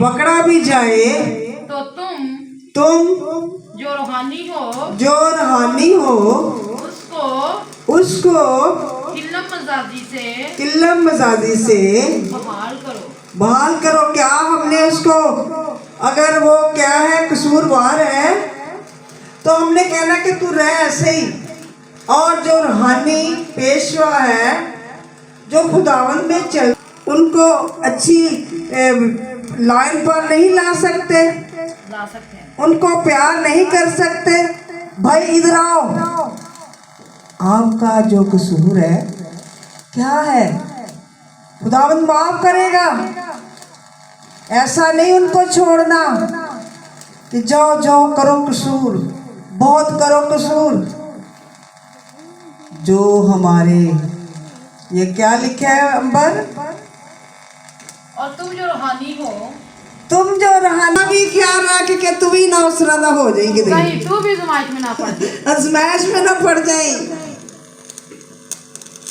पकड़ा भी जाए तो तुम जो रूहानी हो उसको किल्लम मजाजी से बहाल करो। क्या हमने उसको, अगर वो क्या है कसूरवार है तो हमने कहना कि तू रह ऐसे ही, और जो रूहानी पेशवा है जो खुदावंद में चल, उनको अच्छी लाइन पर नहीं ला सकते हैं, उनको प्यार नहीं कर सकते। भाई इधर आओ, आपका जो कसूर है क्या है, खुदावंद माफ करेगा। ऐसा नहीं उनको छोड़ना कि जाओ जाओ करो कसूर, बहुत करो कसूर। जो हमारे ये क्या लिखा है अंबर, और तुम जो रूहानी भी ख्याल रख के तू भी ना उसरा ना हो जाएगी, कहीं तू भी आजमाइश में ना पड़ जाए, आजमाइश में ना पड़ जाए।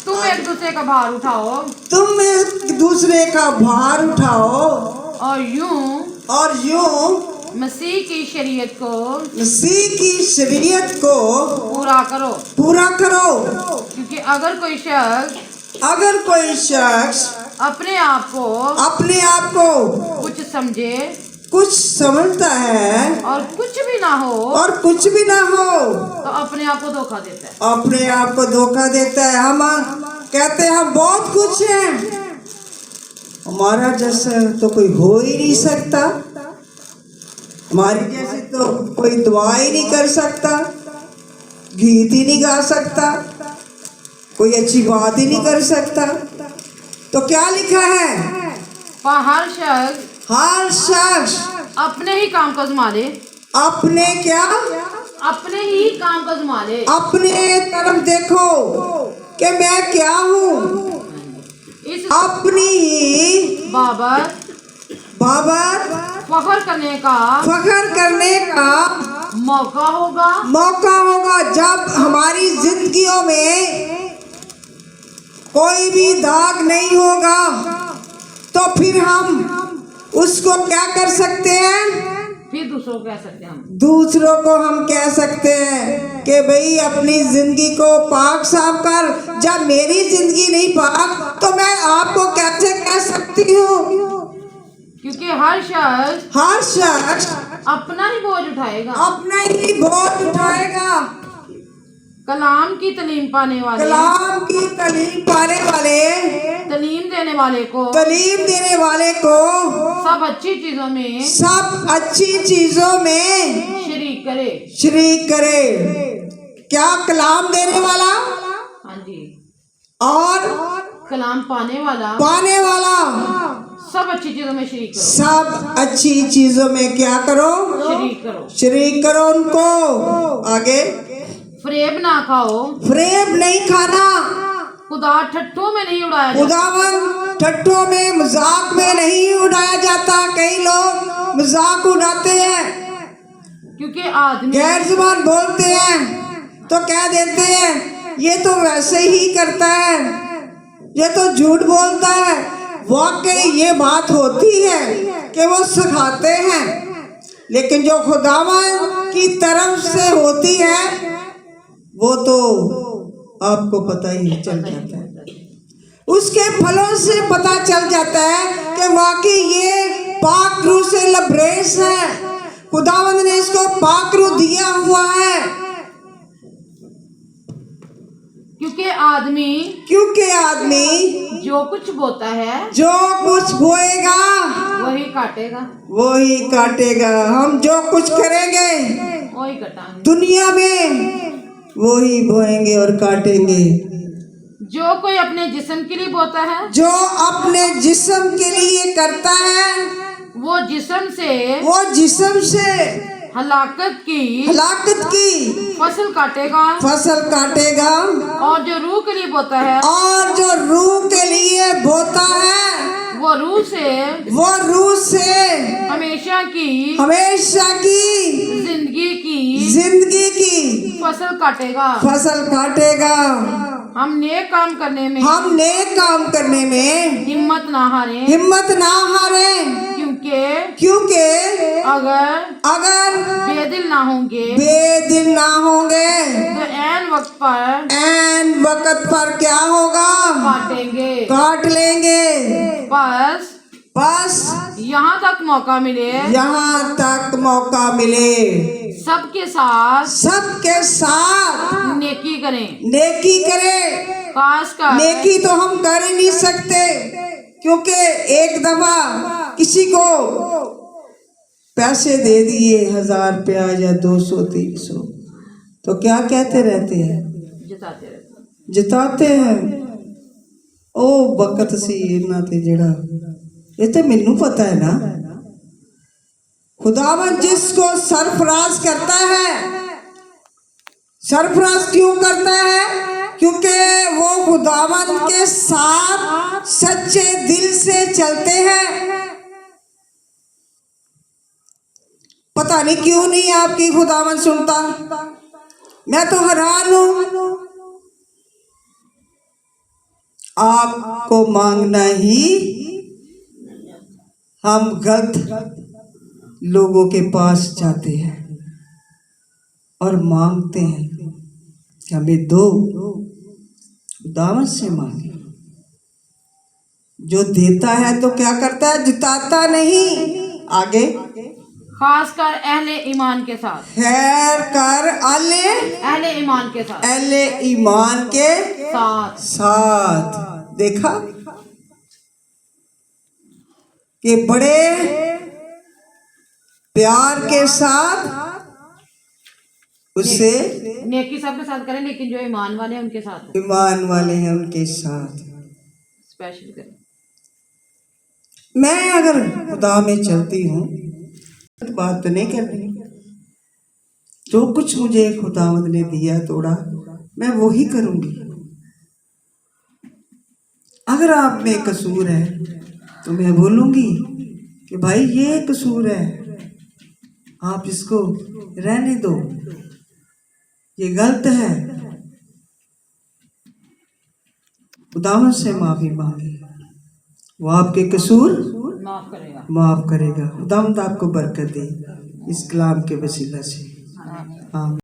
तुम एक दूसरे का भार उठाओ और यूं मसीह की शरीयत को पूरा करो। क्योंकि अगर कोई शख्स अपने आप को कुछ समझता है और कुछ भी ना हो तो अपने आप को धोखा देता है। हम कहते हैं हम बहुत कुछ हैं, हमारा जैसा तो कोई हो ही नहीं सकता, हमारी जैसी तो कोई दुआ ही नहीं कर सकता, गीत ही नहीं गा सकता, कोई अच्छी बात ही नहीं कर सकता। तो क्या लिखा है, हर शख्स अपने ही काम को संभाले, अपने तरफ देखो कि मैं क्या हूँ, अपनी ही बाबत फख्र करने का मौका होगा। जब हमारी जिंदगियों में कोई भी दाग नहीं होगा तो फिर हम उसको क्या कर सकते हैं, फिर दूसरों को हम कह सकते हैं कि भाई अपनी जिंदगी को पाक साफ कर। जब मेरी जिंदगी नहीं पाक तो मैं आपको कैसे कह सकती हूँ, क्योंकि हर शख्स अपना ही बोझ उठाएगा। कलाम की तलीम पाने वाले, तलीम देने वाले को सब अच्छी चीजों में शरीक करे। क्या कलाम देने वाला, हाँ जी, और कलाम पाने वाला सब अच्छी चीजों में शरीक करो। सब अच्छी चीजों में क्या करो, शरीक करो उनको। आगे, फरेब नहीं खाना, खुदा ठट्ठों में नहीं उड़ाया जाता, खुदावन ठट्ठों में मजाक में नहीं उड़ाया जाता। कई लोग मजाक उड़ाते हैं, क्योंकि आदमी गैर जुबान बोलते हैं तो कह देते हैं ये तो वैसे ही करता है, ये तो झूठ बोलता है। वाकई ये बात होती है कि वो सिखाते हैं, लेकिन जो खुदावन की तरफ से होती है वो तो आपको पता ही चल जाता है, उसके फलों से पता चल जाता है कि वाकई ये पाक रूह से लबरेज है। खुदावंद ने इसको पाक रूह दिया हुआ है। क्योंकि आदमी जो कुछ बोएगा वही काटेगा। हम जो कुछ करेंगे वही कटाएंगे, दुनिया में वही बोएंगे और काटेंगे। जो कोई अपने जिस्म के लिए बोता है, जो अपने जिस्म के लिए करता है, वो जिस्म से हलाकत की फसल काटेगा। और जो रूह के लिए बोता है, वो रूह से हमेशा की जिंदगी की फसल काटेगा। हम नेक काम करने में हम नेक काम करने में हिम्मत ना हारें, हिम्मत ना हारें, क्योंकि अगर बेदिल ना होंगे बेदिल ना होंगे तो ऐन वक्त पर क्या होगा? काट लेंगे। बस यहाँ तक मौका मिले, सबके साथ नेकी करें। खासकर नेकी तो हम कर ही नहीं सकते, क्योंकि एक दफा किसी को पैसे दे दिए 1000 रुपया या 200 300, तो क्या कहते रहते हैं? जिताते हैं। ओ बकत सी इन्हां ते जेड़ा, ये तो मैनू पता है ना। खुदावन जिसको सरफराज करता है, सरफराज क्यों करता है? क्योंकि वो खुदावन के साथ सच्चे दिल से चलते हैं। पता नहीं क्यों नहीं आपकी खुदावन सुनता, मैं तो हैरान हूं। आपको मांगना ही, हम गलत लोगों के पास जाते हैं और मांगते हैं कि हमें दो। दावत से मांगे। जो देता है तो क्या करता है? जिताता नहीं। आगे खासकर अहले ईमान के साथ, खैर कर अहले ईमान के साथ। देखा कि बड़े प्यार के साथ उससे नेकी सबके साथ करें, लेकिन जो ईमान वाले हैं उनके साथ, उनके साथ स्पेशल करें। मैं अगर खुदा में चलती हूँ, बात तो नहीं करती, जो कुछ मुझे खुदावंद ने दिया तोड़ा, मैं वो ही करूंगी। अगर आप में कसूर है तो मैं बोलूंगी कि भाई ये कसूर है, आप इसको रहने दो, ये गलत है। खुदावंद से माफी मांगे, वो आपके कसूर माफ करेगा। खुदावंद आपको बरकत दे इस कलाम के वसीला से। आमीन।